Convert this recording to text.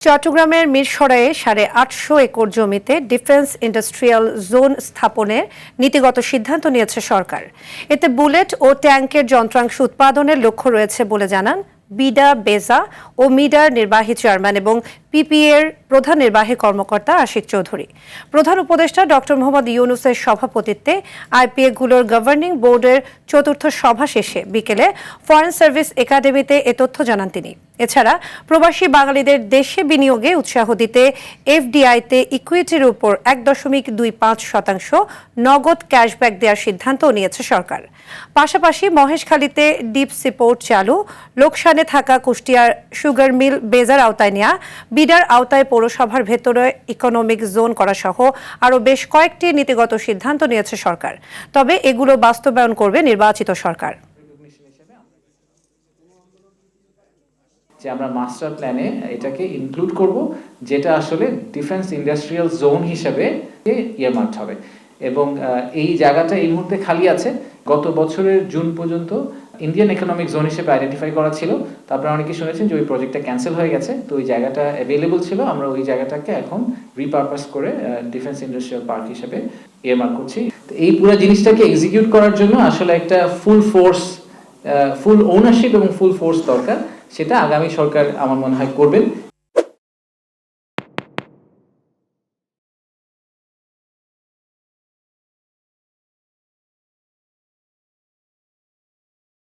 চট্টগ্রামের মিরসরাইয়ে 850 একর জমিতে defence industrial zone স্থাপনের নীতিগত সিদ্ধান্ত নিয়েছে সরকার। এতে বুলেট ও ট্যাংকের যন্ত্রাংশ উৎপাদনের লক্ষ্য রয়েছে বলে জানান বিডা বেজা ও মিডার নির্বাহী চেয়ারম্যান এবং পিপিএর প্রধান নির্বাহী কর্মকর্তা আশিক চৌধুরী। প্রধান উপদেষ্টা ডক্টর মোহাম্মদ ইউনূসের সভাপতিত্বে আইপিএগুলোর গভর্নিং বোর্ডের চতুর্থ সভা শেষে বিকেলে ফরেন সার্ভিস একাডেমিতে এ তথ্য জানান তিনি। এছাড়া প্রবাসী বাঙালিদের দেশে বিনিয়োগে উৎসাহ দিতে এফডিআইতে ইকুইটির উপর 1.25% নগদ ক্যাশব্যাক দেওয়ার সিদ্ধান্তও নিয়েছে সরকার। পাশাপাশি মহেশখালীতে ডিপ সিপোর্ট চালু, লোকসানে থাকা কুষ্টিয়ার সুগার মিল বেজার আওতায় নেওয়া, বিডার আওতায় পৌরসভার ভেতরে ইকোনমিক জোন করা সহ আরও বেশ কয়েকটি নীতিগত সিদ্ধান্ত নিয়েছে সরকার। তবে এগুলো বাস্তবায়ন করবে নির্বাচিত সরকার। যে আমরা মাস্টার প্ল্যানে এটাকে ইনক্লুড করব, যেটা আসলে ডিফেন্স ইন্ডাস্ট্রিয়াল জোন হিসেবে ইয়ারমার্কড হবে এবং এই জায়গাটা এই মুহূর্তে খালি আছে। গত বছরের জুন পর্যন্ত ইন্ডিয়ান ইকোনমিক জোন হিসেবে আইডেন্টিফাই করা ছিল। তারপরে অনেকে শুনেছেন যে ওই প্রজেক্টটা ক্যান্সেল হয়ে গেছে, তো ওই জায়গাটা অ্যাভেলেবল ছিল। আমরা ওই জায়গাটাকে এখন রিপারপাস করে ডিফেন্স ইন্ডাস্ট্রিয়াল পার্ক হিসেবে ইয়ারমার্ক করছি। তো এই পুরো জিনিসটাকে এক্সিকিউট করার জন্য আসলে একটা ফুল ওনারশিপ এবং ফুল ফোর্স দরকার। সেটা আগামী সরকার আমার মনে হয় করবেন।